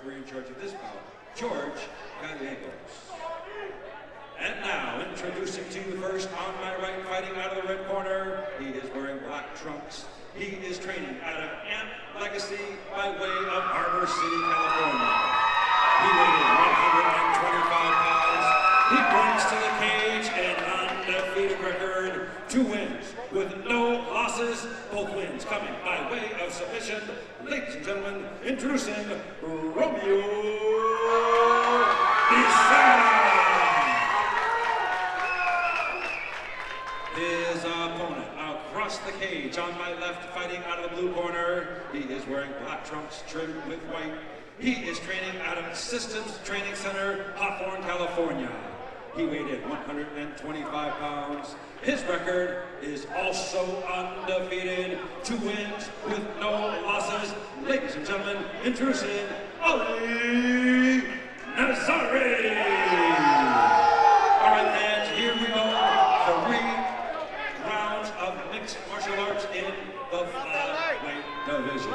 referee in charge of this bout, George Gallegos. And now, introducing to you first, on my right, fighting out of the red corner, he is wearing black trunks. He is training out of Amp Legacy by way of Harbor City, California. He weighted 125 pounds. He brings to the cage an undefeated record, 2 wins with no losses, both wins coming by way of submission. Ladies and gentlemen, introducing Romeo Becerra. His opponent across the cage on my left, fighting out of the blue corner. He is wearing black trunks trimmed with white. He is training out of Systems Training Center, Hawthorne, California. He weighed in 125 pounds. His record is also undefeated, 2 wins with no losses. Ladies and gentlemen, introducing Ali Nazari. All right, fans, here we go. 3 rounds of mixed martial arts in the flyweight division.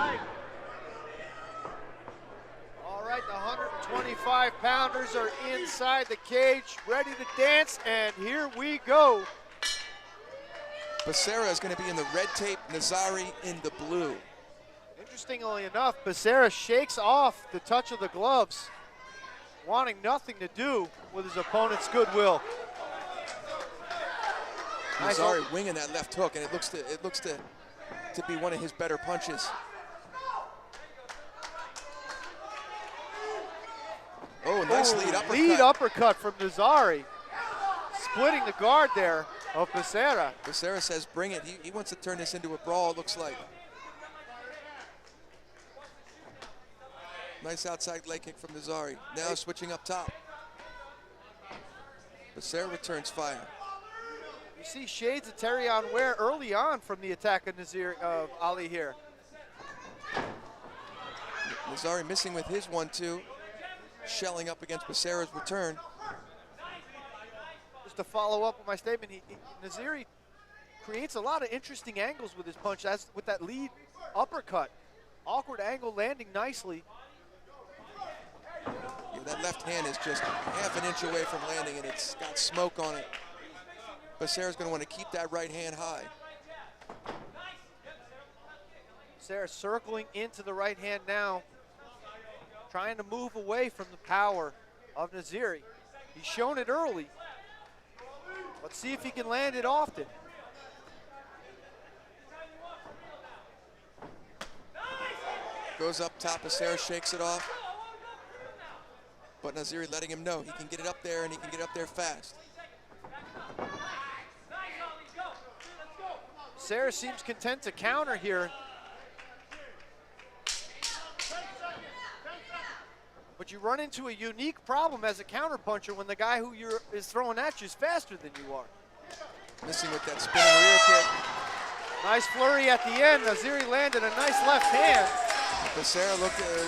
All right, the 125-pounders are inside the cage, ready to dance, and here we go. Becerra is going to be in the red tape, Nazari in the blue. Interestingly enough, Becerra shakes off the touch of the gloves, wanting nothing to do with his opponent's goodwill. Nazari winging that left hook, and it looks to be one of his better punches. Oh, nice lead uppercut. Lead uppercut from Nazari, splitting the guard there of Becerra. Becerra says bring it. He wants to turn this into a brawl, it looks like. Nice outside leg kick from Nazari. Now switching up top. Becerra returns fire. You see shades of Terrion Ware early on from the attack of Ali here. Nazari missing with his 1-2, shelling up against Becerra's return. Just to follow up with my statement, Nazari creates a lot of interesting angles with his punch, as with that lead uppercut. Awkward angle landing nicely. Yeah, that left hand is just half an inch away from landing, and it's got smoke on it. Becerra's going to want to keep that right hand high. Becerra circling into the right hand now, trying to move away from the power of Nazari. He's shown it early. Let's see if he can land it often. Goes up top, Becerra shakes it off. But Nazari letting him know he can get it up there, and he can get up there fast. Becerra seems content to counter here. But you run into a unique problem as a counterpuncher when the guy who is throwing at you is faster than you are. Missing with that spinning rear kick. Nice flurry at the end. Nazari landed a nice left hand. Becerra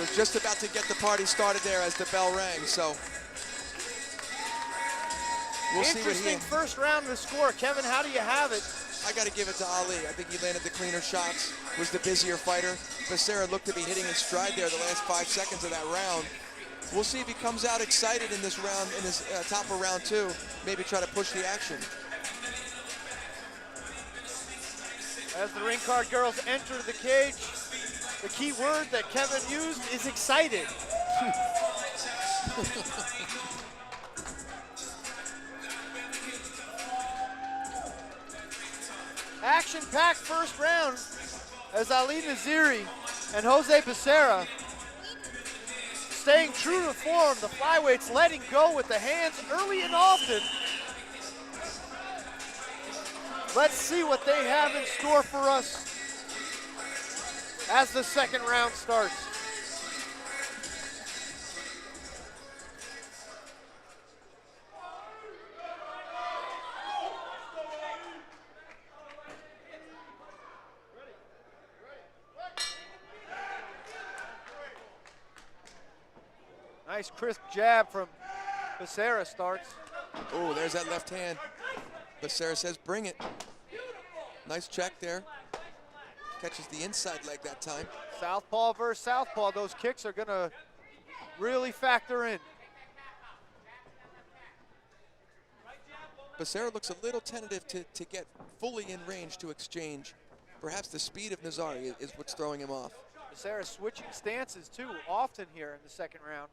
was just about to get the party started there as the bell rang, so we'll see what Interesting first round of the score. Kevin, how do you have it? I got to give it to Ali. I think he landed the cleaner shots, was the busier fighter. Becerra looked to be hitting his stride there the last 5 seconds of that round. We'll see if he comes out excited in this round, in this top of round 2, maybe try to push the action. As the ring card girls enter the cage, the key word that Kevin used is excited. Action-packed first round as Ali Nazari and Jose Becerra staying true to form. The flyweights letting go with the hands early and often. Let's see what they have in store for us as the second round starts. Nice crisp jab from Becerra starts. Oh, there's that left hand. Becerra says, bring it. Nice check there. Catches the inside leg that time. Southpaw versus southpaw. Those kicks are gonna really factor in. Becerra looks a little tentative to get fully in range to exchange. Perhaps the speed of Nazari is what's throwing him off. Becerra switching stances too often here in the second round.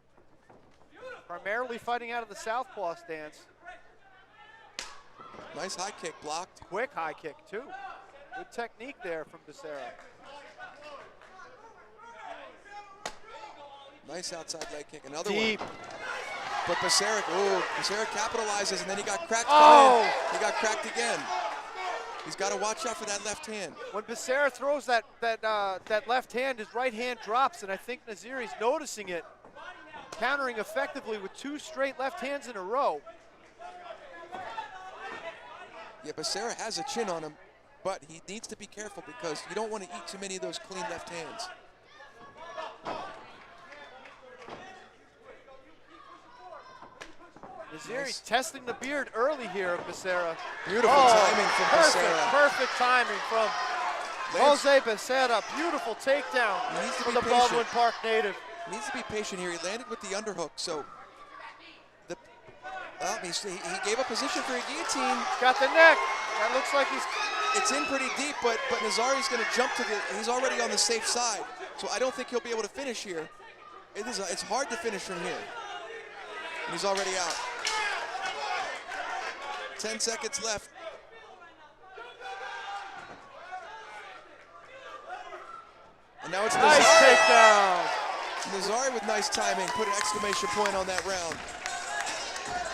Primarily fighting out of the southpaw stance. Nice high kick blocked. Quick high kick too. Good technique there from Becerra. Nice outside leg kick, another Deep. one. But Becerra capitalizes, and then he got cracked. Oh! He got cracked again. He's got to watch out for that left hand. When Becerra throws that left hand, his right hand drops, and I think Nazari's noticing it. Countering effectively with 2 straight left hands in a row. Yeah, Becerra has a chin on him, but he needs to be careful because you don't want to eat too many of those clean left hands. Nazari's testing the beard early here of Becerra. Beautiful timing from Becerra. Perfect timing from Jose Becerra. Beautiful takedown from the Baldwin Park native. He needs to be patient here. He landed with the underhook, so he gave up position for a guillotine. Got the neck. That looks like it's in pretty deep, but Nazari's going to jump to he's already on the safe side, so I don't think he'll be able to finish here. It's hard to finish from here. And he's already out. 10 seconds left. And now it's Nazari. Nice takedown. Nazari with nice timing, put an exclamation point on that round.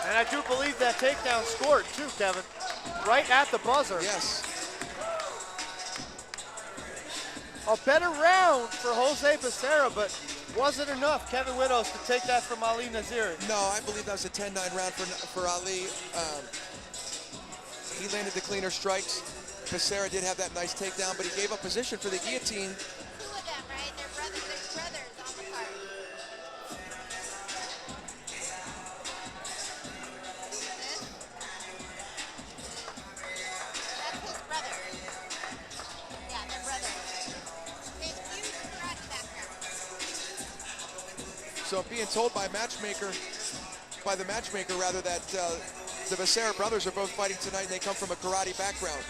And I do believe that takedown scored too, Kevin. Right at the buzzer. Yes. A better round for Jose Becerra, but wasn't enough, Kevin Widows, to take that from Ali Nazari. No, I believe that was a 10-9 round for Ali. He landed the cleaner strikes. Becerra did have that nice takedown, but he gave up position for the guillotine. Two of them, right? They're brothers on the card. That's his brother. Yeah, they're brothers. They have huge karate backgrounds. So I'm being told by the matchmaker rather, that the Becerra brothers are both fighting tonight and they come from a karate background.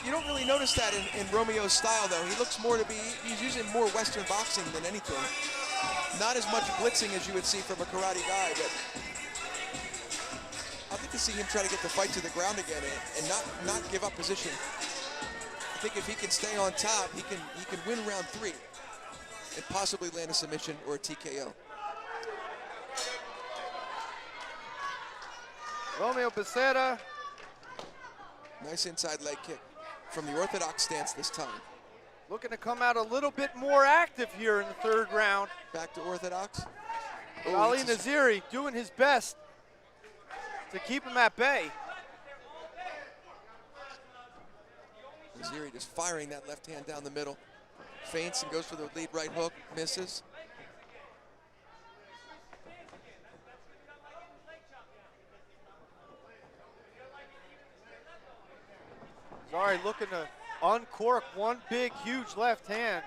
You don't really notice that in Romeo's style, though. He looks more to be, he's using more Western boxing than anything. Not as much blitzing as you would see from a karate guy, but I'd like to see him try to get the fight to the ground again and not give up position. I think if he can stay on top, he can win round 3 and possibly land a submission or a TKO. Romeo Becerra. Nice inside leg kick from the orthodox stance this time. Looking to come out a little bit more active here in the third round. Back to orthodox. Ali Nazari doing his best to keep him at bay. Nazari just firing that left hand down the middle. Feints and goes for the lead right hook, misses. Nazari looking to uncork one big, huge left hand.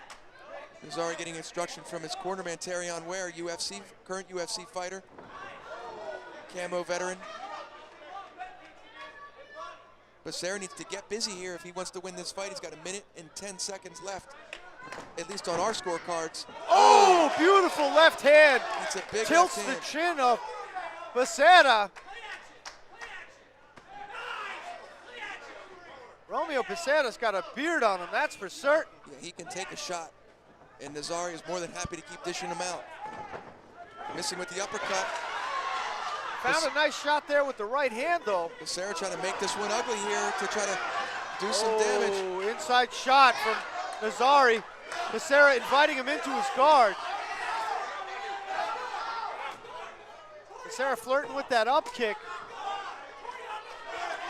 Nazari getting instruction from his cornerman, Terrion Ware, current UFC fighter, camo veteran. Becerra needs to get busy here if he wants to win this fight. He's got 1 minute and 10 seconds left, at least on our scorecards. Oh, beautiful left hand. It's a big Tilts left the hand. chin of Becerra. Romeo Becerra's got a beard on him, that's for certain. Yeah, he can take a shot, and Nazari is more than happy to keep dishing him out. Missing with the uppercut. Found a nice shot there with the right hand, though. Becerra trying to make this one ugly here to try to do some damage. Oh, inside shot from Nazari. Becerra inviting him into his guard. Becerra flirting with that up kick.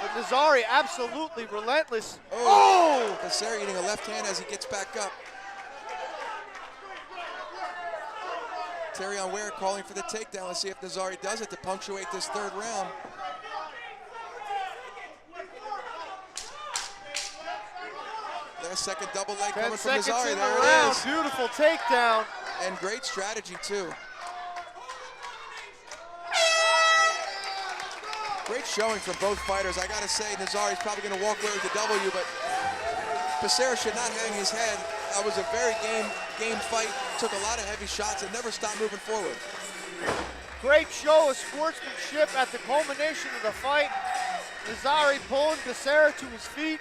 But Nazari absolutely relentless. Oh! Becerra eating a left hand as he gets back up. Terrion Ware calling for the takedown. Let's see if Nazari does it to punctuate this third round. Last second double leg 10 coming from seconds Nazari. in There the it round. is. Beautiful takedown. And great strategy, too. Great showing from both fighters. I gotta say, Nazari's probably gonna walk away with the W, but Becerra should not hang his head. That was a very game fight. Took a lot of heavy shots and never stopped moving forward. Great show of sportsmanship at the culmination of the fight. Nazari pulling Becerra to his feet.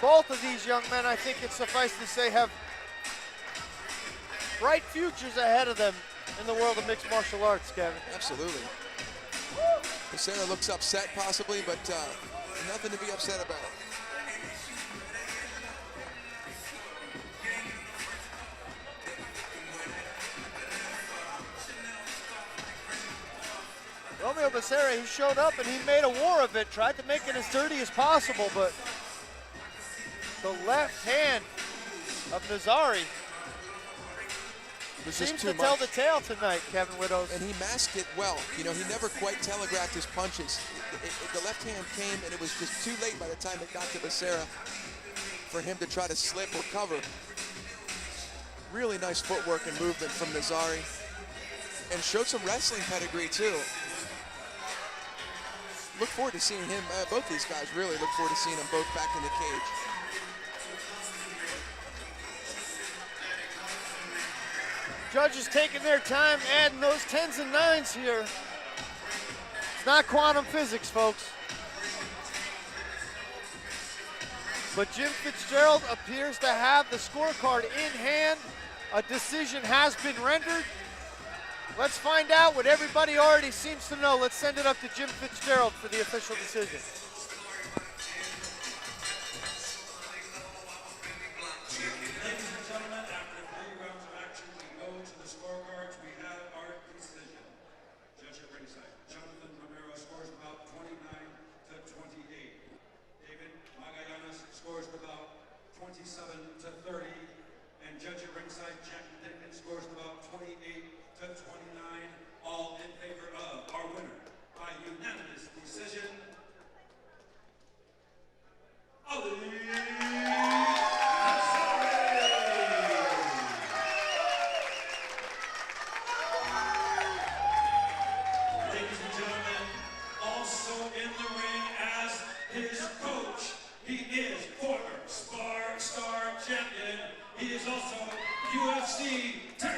Both of these young men, I think it's suffice to say, have bright futures ahead of them in the world of mixed martial arts, Kevin. Absolutely. Becerra looks upset possibly, but nothing to be upset about. Romeo Becerra, he showed up and he made a war of it, tried to make it as dirty as possible, but the left hand of Nazari seems to tell the tale tonight, Kevin Widows. And he masked it well. You know, he never quite telegraphed his punches. The left hand came and it was just too late by the time it got to Becerra for him to try to slip or cover. Really nice footwork and movement from Nazari. And showed some wrestling pedigree too. Look forward to seeing him, both these guys really look forward to seeing them both back in the cage. Judges taking their time, adding those 10s and 9s here. It's not quantum physics, folks. But Jim Fitzgerald appears to have the scorecard in hand. A decision has been rendered. Let's find out what everybody already seems to know. Let's send it up to Jim Fitzgerald for the official decision. Ladies and gentlemen, after 3 rounds of action, we go to the scorecards. We have our decision. Judge at ringside, Jonathan Romero scores about 29 to 28. David Magallanes scores about 27 to 30. And judge at ringside, Jack Dickens scores about 28 to 29. All in favor of our winner by unanimous decision, Ali Nazari. Ladies and gentlemen, also in the ring as his coach, he is former SparStar champion. He is also UFC 10.